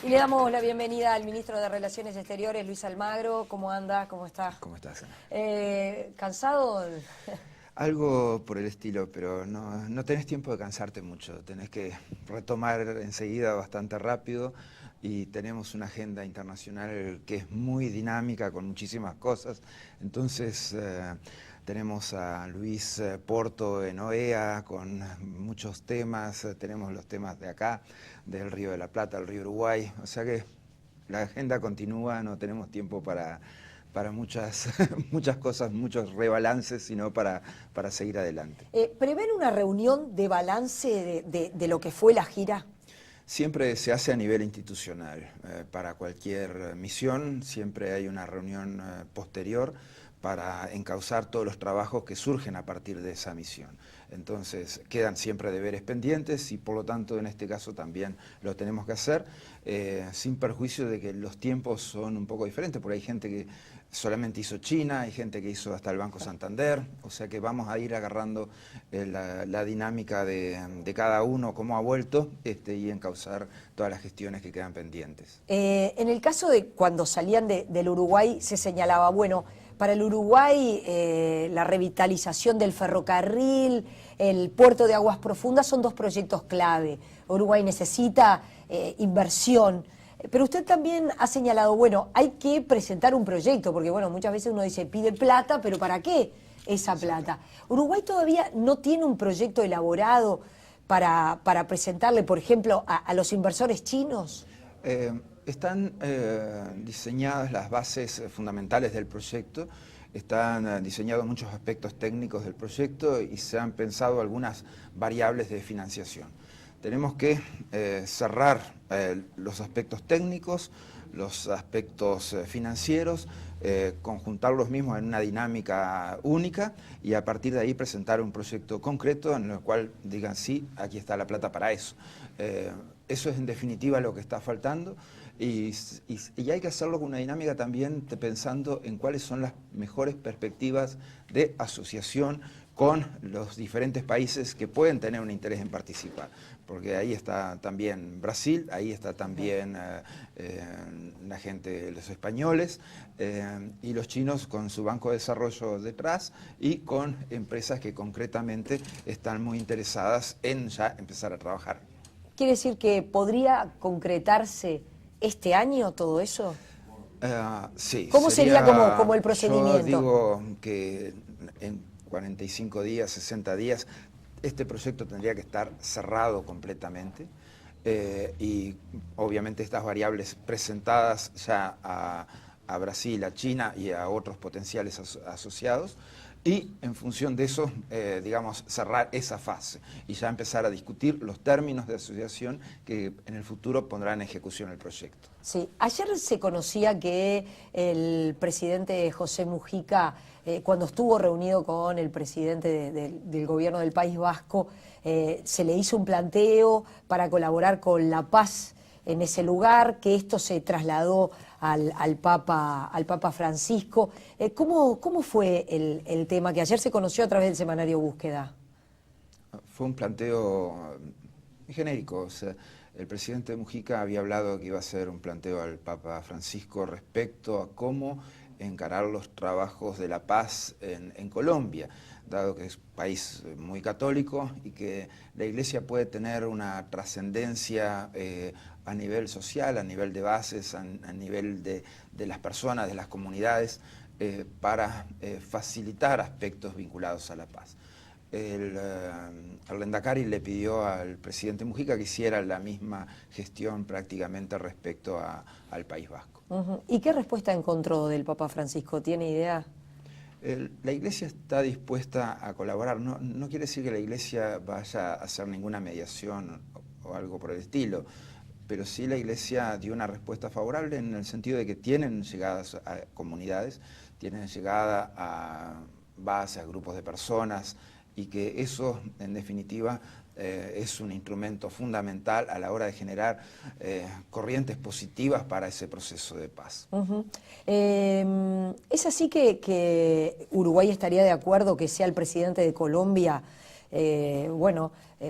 Y le damos la bienvenida al ministro de Relaciones Exteriores, Luis Almagro. ¿Cómo anda? ¿Cómo está? ¿Cómo estás, Ana? ¿Cansado? Algo por el estilo, pero no tenés tiempo de cansarte mucho. Tenés que retomar enseguida bastante rápido y tenemos una agenda internacional que es muy dinámica con muchísimas cosas. Entonces tenemos a Luis Porto en OEA con muchos temas. Tenemos los temas de acá, del Río de la Plata, el Río Uruguay. O sea que la agenda continúa, no tenemos tiempo para muchas, muchas cosas, muchos rebalances, sino para seguir adelante. ¿Prevén una reunión de balance de lo que fue la gira? Siempre se hace a nivel institucional. Para cualquier misión siempre hay una reunión posterior para encauzar todos los trabajos que surgen a partir de esa misión. Entonces quedan siempre deberes pendientes y por lo tanto en este caso también lo tenemos que hacer, sin perjuicio de que los tiempos son un poco diferentes, porque hay gente que solamente hizo China, hay gente que hizo hasta el Banco Santander, o sea que vamos a ir agarrando la dinámica de cada uno, cómo ha vuelto, y encauzar todas las gestiones que quedan pendientes. En el caso de cuando salían del Uruguay se señalaba, bueno, para el Uruguay la revitalización del ferrocarril, el puerto de aguas profundas son dos proyectos clave. Uruguay necesita inversión. Pero usted también ha señalado, bueno, hay que presentar un proyecto, porque bueno, muchas veces uno dice, pide plata, pero ¿para qué esa plata? Uruguay todavía no tiene un proyecto elaborado para presentarle, por ejemplo, a los inversores chinos. Están diseñadas las bases fundamentales del proyecto, están diseñados muchos aspectos técnicos del proyecto y se han pensado algunas variables de financiación. Tenemos que cerrar los aspectos técnicos, los aspectos financieros, conjuntar los mismos en una dinámica única y a partir de ahí presentar un proyecto concreto en el cual digan sí, aquí está la plata para eso. Eso es en definitiva lo que está faltando y hay que hacerlo con una dinámica también pensando en cuáles son las mejores perspectivas de asociación con los diferentes países que pueden tener un interés en participar, porque ahí está también Brasil, ahí está también la gente, los españoles y los chinos con su Banco de Desarrollo detrás y con empresas que concretamente están muy interesadas en ya empezar a trabajar. ¿Quiere decir que podría concretarse este año todo eso? Sí. ¿Cómo sería como el procedimiento? Yo digo que en 45 días, 60 días, este proyecto tendría que estar cerrado completamente y obviamente estas variables presentadas ya a Brasil, a China y a otros potenciales asociados y en función de eso, digamos, cerrar esa fase y ya empezar a discutir los términos de asociación que en el futuro pondrán en ejecución el proyecto. Sí, ayer se conocía que el presidente José Mujica, cuando estuvo reunido con el presidente del gobierno del País Vasco, se le hizo un planteo para colaborar con la paz en ese lugar, que esto se trasladó al Papa Francisco. ¿Cómo fue el tema que ayer se conoció a través del semanario Búsqueda? Fue un planteo genérico, o sea, el presidente Mujica había hablado que iba a hacer un planteo al Papa Francisco respecto a cómo encarar los trabajos de la paz en Colombia, dado que es un país muy católico y que la Iglesia puede tener una trascendencia a nivel social, a nivel de bases, a nivel de las personas, de las comunidades, para facilitar aspectos vinculados a la paz. El Arlendakari le pidió al presidente Mujica que hiciera la misma gestión prácticamente respecto al País Vasco. ¿Y qué respuesta encontró del Papa Francisco? ¿Tiene idea? La Iglesia está dispuesta a colaborar. No quiere decir que la Iglesia vaya a hacer ninguna mediación o algo por el estilo, pero sí la Iglesia dio una respuesta favorable en el sentido de que tienen llegadas a comunidades, tienen llegada a bases, a grupos de personas, y que eso, en definitiva, es un instrumento fundamental a la hora de generar corrientes positivas para ese proceso de paz. ¿Es así que Uruguay estaría de acuerdo que sea el presidente de Colombia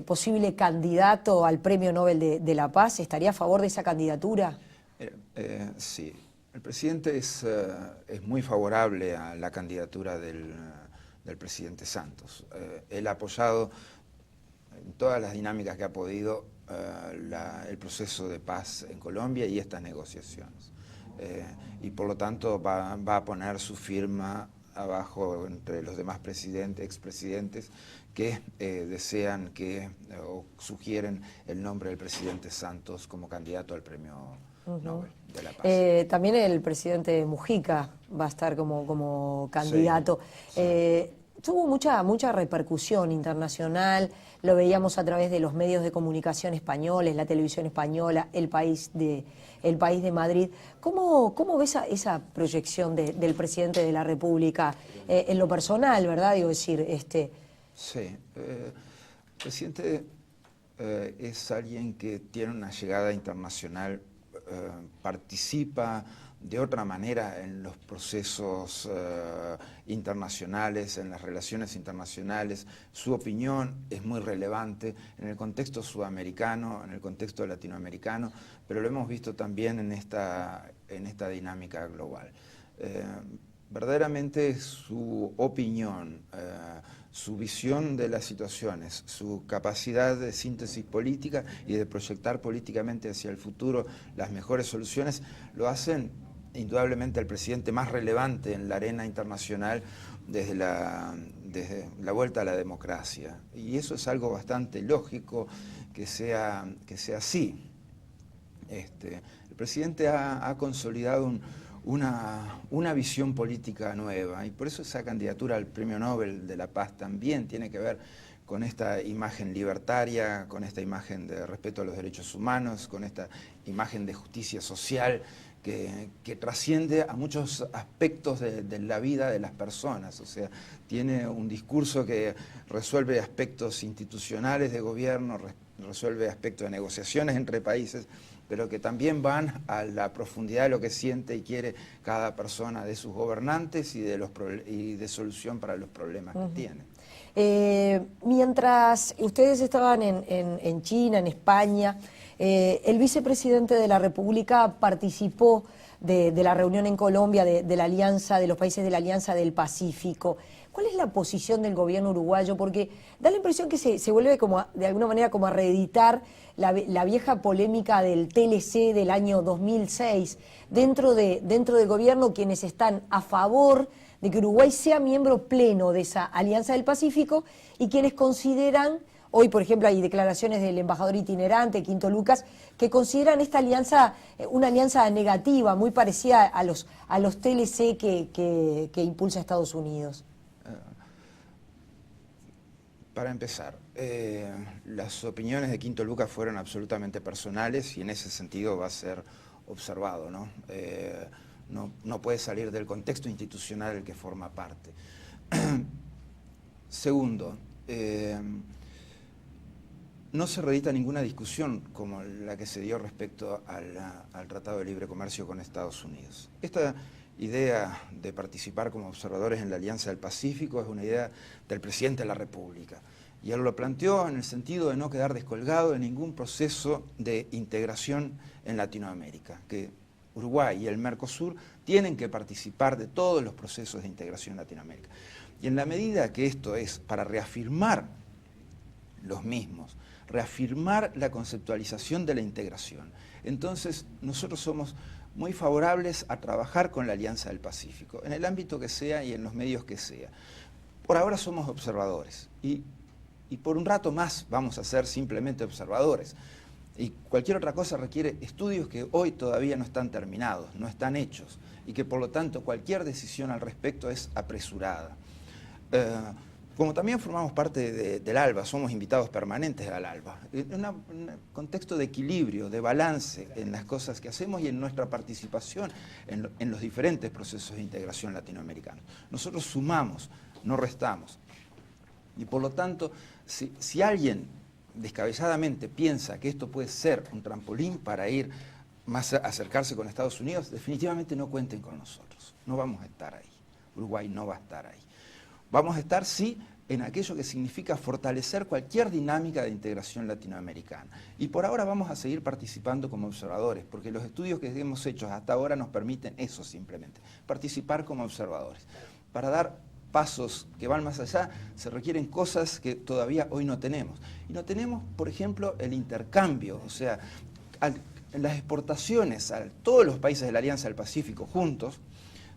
posible candidato al Premio Nobel de la Paz. ¿Estaría a favor de esa candidatura? Sí, el presidente es muy favorable a la candidatura del presidente Santos. Él ha apoyado en todas las dinámicas que ha podido el proceso de paz en Colombia y estas negociaciones. Y por lo tanto va a poner su firma abajo entre los demás expresidentes que desean o sugieren el nombre del presidente Santos como candidato al Premio Nobel de la Paz. También el presidente Mujica va a estar como candidato. Sí. Tuvo mucha repercusión internacional, lo veíamos a través de los medios de comunicación españoles, la televisión española, el país de Madrid. ¿Cómo ves esa proyección del presidente de la República en lo personal, verdad? Sí, el presidente es alguien que tiene una llegada internacional, participa de otra manera en los procesos internacionales, en las relaciones internacionales. Su opinión es muy relevante en el contexto sudamericano, en el contexto latinoamericano, pero lo hemos visto también en esta dinámica global. Verdaderamente su opinión, su visión de las situaciones, su capacidad de síntesis política y de proyectar políticamente hacia el futuro las mejores soluciones, lo hacen indudablemente al presidente más relevante en la arena internacional desde la vuelta a la democracia. Y eso es algo bastante lógico que sea así. El presidente ha consolidado una visión política nueva y por eso esa candidatura al Premio Nobel de la Paz también tiene que ver con esta imagen libertaria, con esta imagen de respeto a los derechos humanos, con esta imagen de justicia social que trasciende a muchos aspectos de la vida de las personas. O sea, tiene un discurso que resuelve aspectos institucionales de gobierno, resuelve aspectos de negociaciones entre países, pero que también van a la profundidad de lo que siente y quiere cada persona de sus gobernantes y de solución para los problemas que tiene. Mientras ustedes estaban en China, en España, el vicepresidente de la República participó de la reunión en Colombia de la alianza, de los países de la Alianza del Pacífico. ¿Cuál es la posición del gobierno uruguayo? Porque da la impresión que se vuelve de alguna manera como a reeditar la vieja polémica del TLC del año 2006. Dentro del gobierno, quienes están a favor de que Uruguay sea miembro pleno de esa Alianza del Pacífico y quienes consideran, hoy por ejemplo hay declaraciones del embajador itinerante, Quinto Lucas, que consideran esta alianza una alianza negativa, muy parecida a los TLC que impulsa Estados Unidos. Para empezar, las opiniones de Quinto Lucas fueron absolutamente personales y en ese sentido va a ser observado, ¿no? No puede salir del contexto institucional del que forma parte. Segundo, no se reedita ninguna discusión como la que se dio respecto al Tratado de Libre Comercio con Estados Unidos. Esta idea de participar como observadores en la Alianza del Pacífico es una idea del presidente de la República. Y él lo planteó en el sentido de no quedar descolgado de ningún proceso de integración en Latinoamérica, que Uruguay y el Mercosur tienen que participar de todos los procesos de integración en Latinoamérica. Y en la medida que esto es para reafirmar los mismos, reafirmar la conceptualización de la integración, entonces nosotros somos muy favorables a trabajar con la Alianza del Pacífico, en el ámbito que sea y en los medios que sea. Por ahora somos observadores y por un rato más vamos a ser simplemente observadores. Y cualquier otra cosa requiere estudios que hoy todavía no están terminados, no están hechos, y que por lo tanto cualquier decisión al respecto es apresurada. Como también formamos parte del ALBA, somos invitados permanentes al ALBA, en un contexto de equilibrio, de balance en las cosas que hacemos y en nuestra participación en los diferentes procesos de integración latinoamericanos. Nosotros sumamos, no restamos. Y por lo tanto, si alguien descabelladamente piensa que esto puede ser un trampolín para ir más a acercarse con Estados Unidos, definitivamente no cuenten con nosotros. No vamos a estar ahí. Uruguay no va a estar ahí. Vamos a estar, sí, en aquello que significa fortalecer cualquier dinámica de integración latinoamericana. Y por ahora vamos a seguir participando como observadores, porque los estudios que hemos hecho hasta ahora nos permiten eso simplemente, participar como observadores. Para dar pasos que van más allá, se requieren cosas que todavía hoy no tenemos. Y no tenemos, por ejemplo, el intercambio, o sea, las exportaciones a todos los países de la Alianza del Pacífico juntos,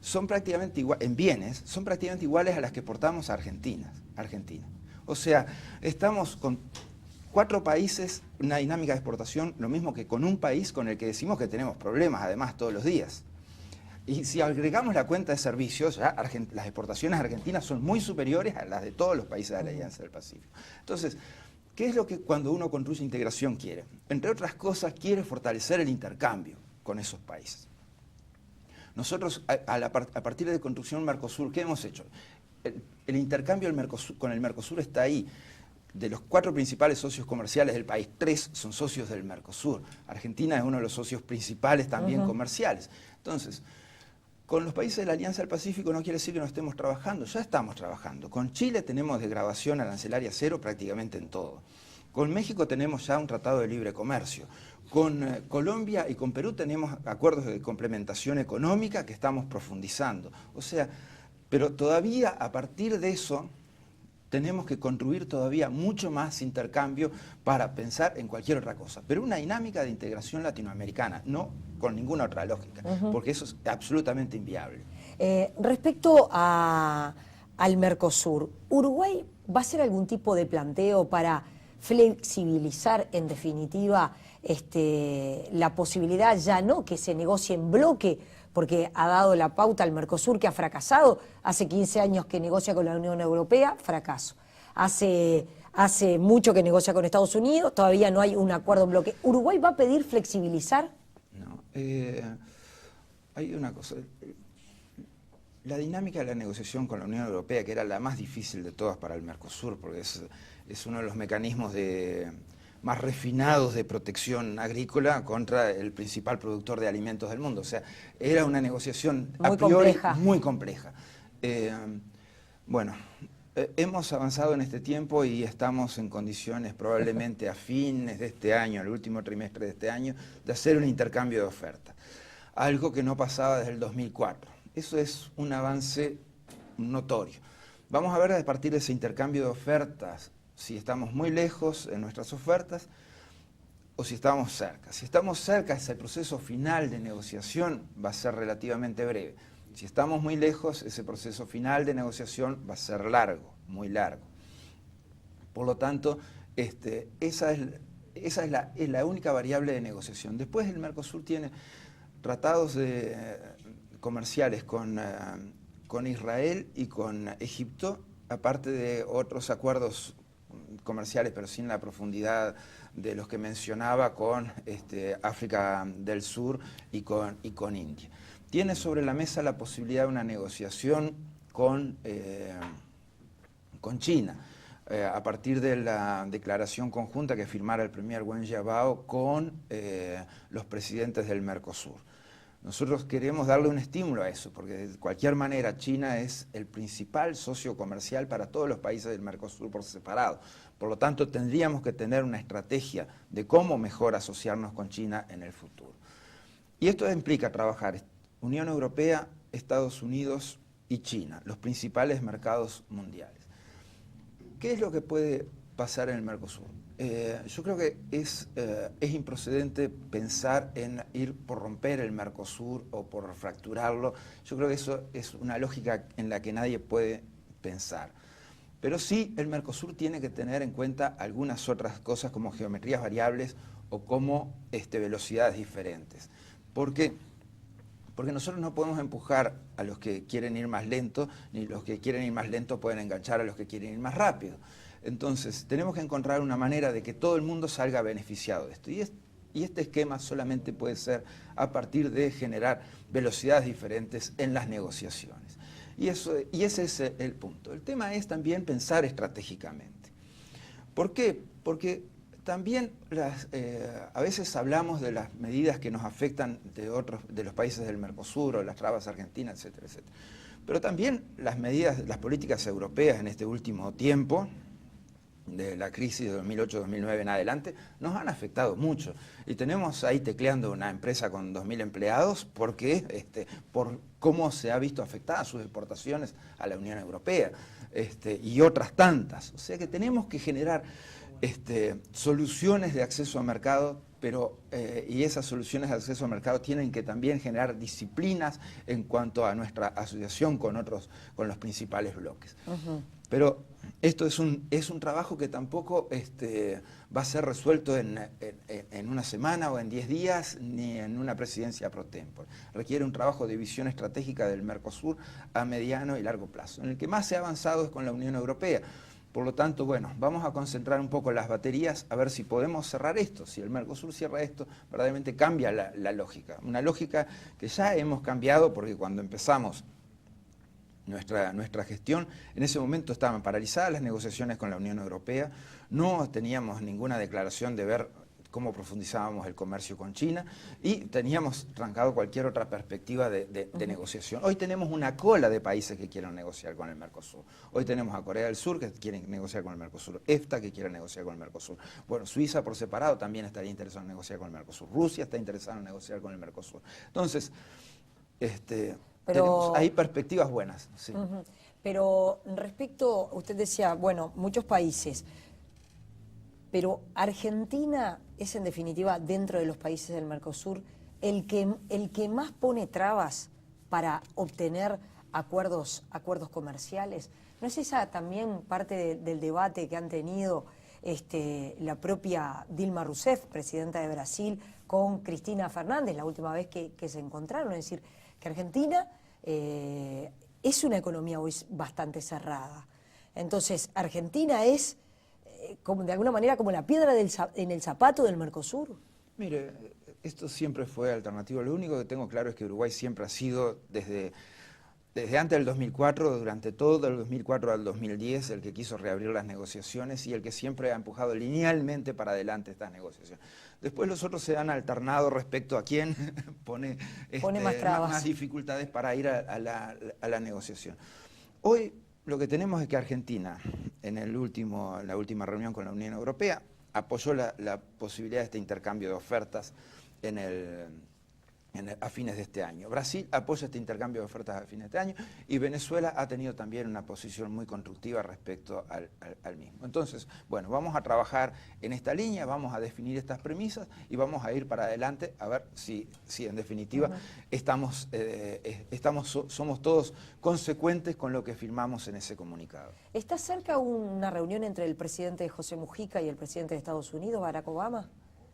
son prácticamente iguales, en bienes, son prácticamente iguales a las que exportamos a Argentina. O sea, estamos con 4 países, una dinámica de exportación, lo mismo que con un país con el que decimos que tenemos problemas, además, todos los días. Y si agregamos la cuenta de servicios, ya las exportaciones argentinas son muy superiores a las de todos los países de la Alianza del Pacífico. Entonces, ¿qué es lo que cuando uno construye integración quiere? Entre otras cosas, quiere fortalecer el intercambio con esos países. Nosotros, a partir de construcción Mercosur, ¿qué hemos hecho? El intercambio con el Mercosur está ahí. De los 4 principales socios comerciales del país, 3 son socios del Mercosur. Argentina es uno de los socios principales también comerciales. Entonces, con los países de la Alianza del Pacífico no quiere decir que no estemos trabajando, ya estamos trabajando. Con Chile tenemos desgravación arancelaria cero prácticamente en todo. Con México tenemos ya un tratado de libre comercio. Con Colombia y con Perú tenemos acuerdos de complementación económica que estamos profundizando. O sea, pero todavía a partir de eso tenemos que construir todavía mucho más intercambio para pensar en cualquier otra cosa. Pero una dinámica de integración latinoamericana, no con ninguna otra lógica, porque eso es absolutamente inviable. Respecto al Mercosur, ¿Uruguay va a hacer algún tipo de planteo para flexibilizar, en definitiva, la posibilidad ya no que se negocie en bloque, porque ha dado la pauta al Mercosur, que ha fracasado? Hace 15 años que negocia con la Unión Europea, fracaso. Hace mucho que negocia con Estados Unidos, todavía no hay un acuerdo en bloque. ¿Uruguay va a pedir flexibilizar? No, hay una cosa. La dinámica de la negociación con la Unión Europea, que era la más difícil de todas para el Mercosur, porque es uno de los mecanismos más refinados de protección agrícola contra el principal productor de alimentos del mundo. O sea, era una negociación a priori muy compleja. Bueno, hemos avanzado en este tiempo y estamos en condiciones probablemente a fines de este año, el último trimestre de este año, de hacer un intercambio de ofertas. Algo que no pasaba desde el 2004. Eso es un avance notorio. Vamos a ver a partir de ese intercambio de ofertas si estamos muy lejos en nuestras ofertas o si estamos cerca. Si estamos cerca, ese proceso final de negociación va a ser relativamente breve. Si estamos muy lejos, ese proceso final de negociación va a ser largo, muy largo. Por lo tanto, esa es la única variable de negociación. Después el Mercosur tiene tratados comerciales con Israel y con Egipto, aparte de otros acuerdos comerciales, pero sin la profundidad de los que mencionaba con África del Sur y con India. Tiene sobre la mesa la posibilidad de una negociación con China, a partir de la declaración conjunta que firmara el premier Wen Jiabao con los presidentes del Mercosur. Nosotros queremos darle un estímulo a eso, porque de cualquier manera China es el principal socio comercial para todos los países del Mercosur por separado. Por lo tanto, tendríamos que tener una estrategia de cómo mejor asociarnos con China en el futuro. Y esto implica trabajar Unión Europea, Estados Unidos y China, los principales mercados mundiales. ¿Qué es lo que puede pasar en el Mercosur? Yo creo que es improcedente pensar en ir por romper el Mercosur o por fracturarlo. Yo creo que eso es una lógica en la que nadie puede pensar. Pero sí, el Mercosur tiene que tener en cuenta algunas otras cosas como geometrías variables o como velocidades diferentes. ¿Por qué? Porque nosotros no podemos empujar a los que quieren ir más lento, ni los que quieren ir más lento pueden enganchar a los que quieren ir más rápido. Entonces, tenemos que encontrar una manera de que todo el mundo salga beneficiado de esto. Y este esquema solamente puede ser a partir de generar velocidades diferentes en las negociaciones. Y ese es el punto. El tema es también pensar estratégicamente. ¿Por qué? Porque también a veces hablamos de las medidas que nos afectan de los países del Mercosur o las trabas argentinas, etcétera, etcétera. Pero también las medidas, las políticas europeas en este último tiempo, de la crisis de 2008-2009 en adelante, nos han afectado mucho. Y tenemos ahí tecleando una empresa con 2.000 empleados porque, por cómo se ha visto afectada sus exportaciones a la Unión Europea y otras tantas. O sea que tenemos que generar soluciones de acceso al mercado, pero, y esas soluciones de acceso al mercado tienen que también generar disciplinas en cuanto a nuestra asociación con los principales bloques. Pero esto es un trabajo que tampoco va a ser resuelto en una semana o en 10 días, ni en una presidencia pro tempore. Requiere un trabajo de visión estratégica del Mercosur a mediano y largo plazo. En el que más se ha avanzado es con la Unión Europea. Por lo tanto, bueno, vamos a concentrar un poco las baterías a ver si podemos cerrar esto. Si el Mercosur cierra esto, verdaderamente cambia la lógica. Una lógica que ya hemos cambiado porque cuando empezamos nuestra gestión, en ese momento estaban paralizadas las negociaciones con la Unión Europea, no teníamos ninguna declaración de ver cómo profundizábamos el comercio con China y teníamos trancado cualquier otra perspectiva de negociación. Hoy tenemos una cola de países que quieren negociar con el Mercosur. Hoy tenemos a Corea del Sur que quiere negociar con el Mercosur, EFTA que quiere negociar con el Mercosur. Bueno, Suiza por separado también estaría interesado en negociar con el Mercosur. Rusia está interesada en negociar con el Mercosur. Entonces, hay perspectivas buenas. Sí. Pero respecto, usted decía, bueno, muchos países, pero Argentina es en definitiva dentro de los países del Mercosur el que más pone trabas para obtener acuerdos comerciales. ¿No es esa también parte del debate que han tenido la propia Dilma Rousseff, presidenta de Brasil, con Cristina Fernández la última vez que se encontraron? Es decir, que Argentina es una economía hoy bastante cerrada. Entonces, Argentina es, como de alguna manera, como la piedra en el zapato del Mercosur. Mire, esto siempre fue alternativo. Lo único que tengo claro es que Uruguay siempre ha sido, desde antes del 2004, durante todo el 2004 al 2010, el que quiso reabrir las negociaciones y el que siempre ha empujado linealmente para adelante estas negociaciones. Después los otros se han alternado respecto a quién pone más dificultades para ir a la negociación. Hoy lo que tenemos es que Argentina, en la última reunión con la Unión Europea, apoyó la posibilidad de este intercambio de ofertas a fines de este año. Brasil apoya este intercambio de ofertas a fines de este año y Venezuela ha tenido también una posición muy constructiva respecto al mismo. Entonces, bueno, vamos a trabajar en esta línea, vamos a definir estas premisas y vamos a ir para adelante a ver si en definitiva somos todos consecuentes con lo que firmamos en ese comunicado. ¿Está cerca una reunión entre el presidente José Mujica y el presidente de Estados Unidos, Barack Obama?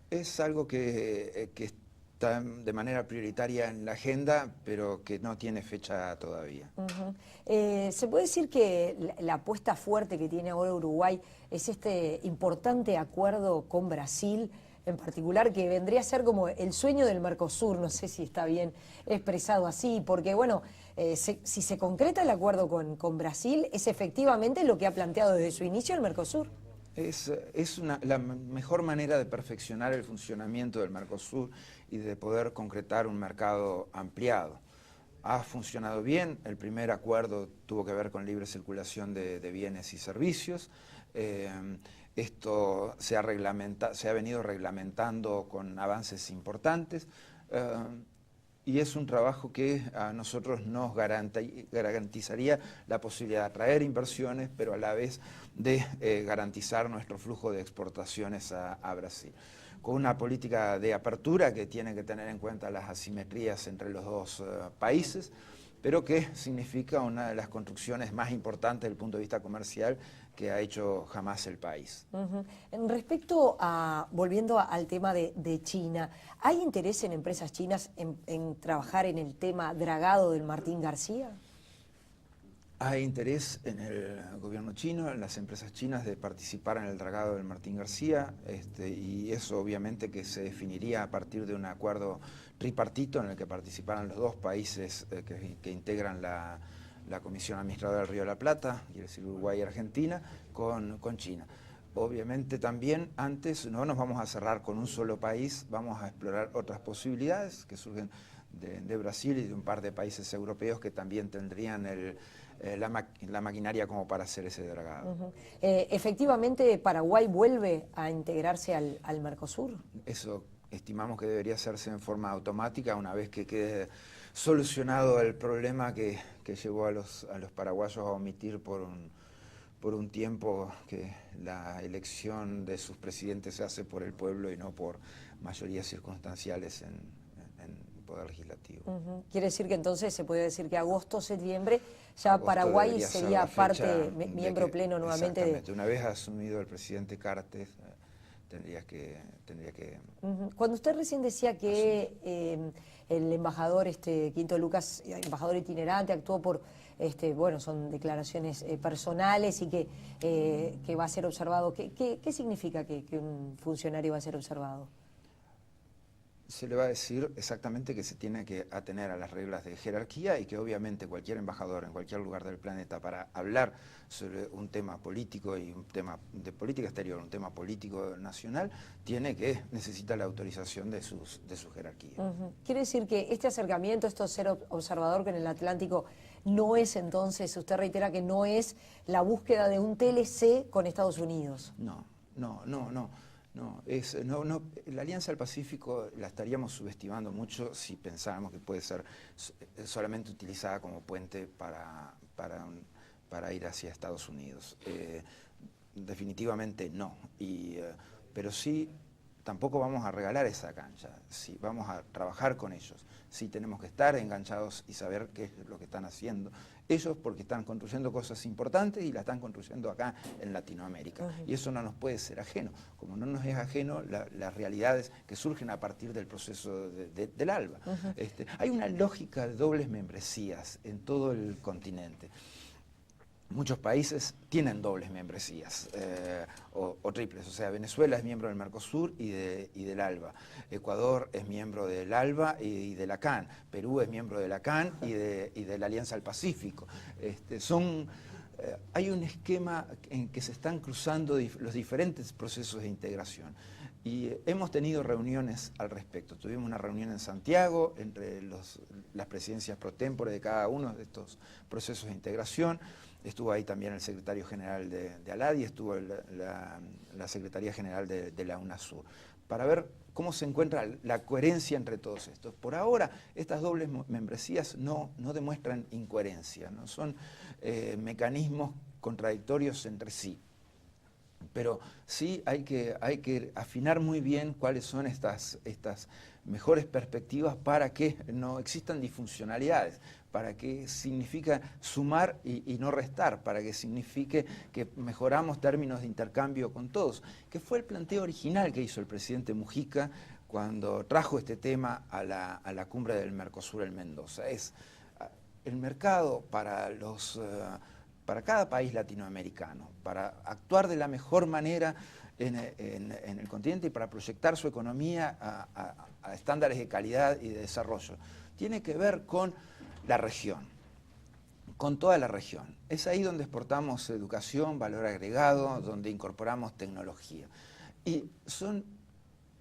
Es algo que está de manera prioritaria en la agenda, pero que no tiene fecha todavía. ¿Se puede decir que la apuesta fuerte que tiene ahora Uruguay es este importante acuerdo con Brasil, en particular, que vendría a ser como el sueño del Mercosur? No sé si está bien expresado así, porque bueno, si se concreta el acuerdo con Brasil, es efectivamente lo que ha planteado desde su inicio el Mercosur. Es la mejor manera de perfeccionar el funcionamiento del Mercosur y de poder concretar un mercado ampliado. Ha funcionado bien, el primer acuerdo tuvo que ver con libre circulación de bienes y servicios. Esto se ha venido reglamentando con avances importantes. Y es un trabajo que a nosotros nos garantizaría la posibilidad de atraer inversiones, pero a la vez de garantizar nuestro flujo de exportaciones a Brasil. Con una política de apertura que tiene que tener en cuenta las asimetrías entre los dos países, pero que significa una de las construcciones más importantes desde el punto de vista comercial que ha hecho jamás el país. Respecto volviendo al tema de China, ¿hay interés en empresas chinas en trabajar en el tema dragado del Martín García? Hay interés en el gobierno chino, en las empresas chinas, de participar en el dragado del Martín García, y eso obviamente que se definiría a partir de un acuerdo tripartito en el que participaran los dos países que integran la Comisión Administradora del Río de la Plata, y es decir, Uruguay y Argentina, con China. Obviamente también antes no nos vamos a cerrar con un solo país, vamos a explorar otras posibilidades que surgen de Brasil y de un par de países europeos que también tendrían la maquinaria como para hacer ese dragado. Efectivamente, Paraguay vuelve a integrarse al Mercosur. Eso estimamos que debería hacerse en forma automática una vez que quede solucionado el problema que llevó a los paraguayos a omitir por un tiempo que la elección de sus presidentes se hace por el pueblo y no por mayorías circunstanciales en Poder Legislativo. Quiere decir que entonces se puede decir que agosto, septiembre, ya Paraguay sería parte, miembro pleno nuevamente. Exactamente, una vez asumido el presidente Cartes, tendría que Cuando usted recién decía que el embajador Quinto Lucas, embajador itinerante, actuó por, bueno, son declaraciones personales y que va a ser observado, ¿qué significa que un funcionario va a ser observado? Se le va a decir exactamente que se tiene que atener a las reglas de jerarquía y que obviamente cualquier embajador en cualquier lugar del planeta para hablar sobre un tema político y un tema de política exterior, un tema político nacional, necesita la autorización de su jerarquía. Quiere decir que este acercamiento, esto de ser observador en el Atlántico, no es entonces, usted reitera que no es la búsqueda de un TLC con Estados Unidos. No. La Alianza del Pacífico la estaríamos subestimando mucho si pensáramos que puede ser solamente utilizada como puente para ir hacia Estados Unidos. Definitivamente no, pero sí tampoco vamos a regalar esa cancha, sí, vamos a trabajar con ellos, sí tenemos que estar enganchados y saber qué es lo que están haciendo ellos, porque están construyendo cosas importantes y la están construyendo acá en Latinoamérica. Y eso no nos puede ser ajeno, como no nos es ajeno las realidades que surgen a partir del proceso del ALBA. Hay una lógica de dobles membresías en todo el continente. Muchos países tienen dobles membresías o triples, o sea, Venezuela es miembro del Mercosur y del ALBA, Ecuador es miembro del ALBA y de la CAN, Perú es miembro de la CAN y de la Alianza del Pacífico. Hay un esquema en que se están cruzando los diferentes procesos de integración. Y hemos tenido reuniones al respecto. Tuvimos una reunión en Santiago entre las presidencias pro tempore de cada uno de estos procesos de integración. Estuvo ahí también el secretario general de ALADI, estuvo la Secretaría General de la UNASUR, para ver cómo se encuentra la coherencia entre todos estos. Por ahora, estas dobles membresías no demuestran incoherencia, no son mecanismos contradictorios entre sí. Pero sí hay que afinar muy bien cuáles son estas mejores perspectivas para que no existan disfuncionalidades, para que significa sumar y no restar, para que signifique que mejoramos términos de intercambio con todos, que fue el planteo original que hizo el presidente Mujica cuando trajo este tema a la cumbre del Mercosur en Mendoza. Es el mercado para cada país latinoamericano, para actuar de la mejor manera en el continente y para proyectar su economía a estándares de calidad y de desarrollo. Tiene que ver con la región, con toda la región. Es ahí donde exportamos educación, valor agregado, donde incorporamos tecnología. Y son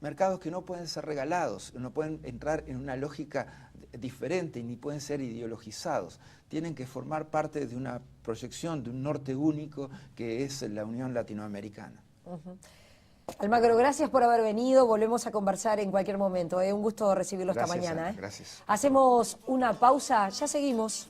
mercados que no pueden ser regalados, no pueden entrar en una lógica diferente ni pueden ser ideologizados. Tienen que formar parte de una proyección, de un norte único que es la Unión Latinoamericana. Almagro, gracias por haber venido. Volvemos a conversar en cualquier momento. Un gusto recibirlo esta mañana. Gracias. Hacemos una pausa, ya seguimos.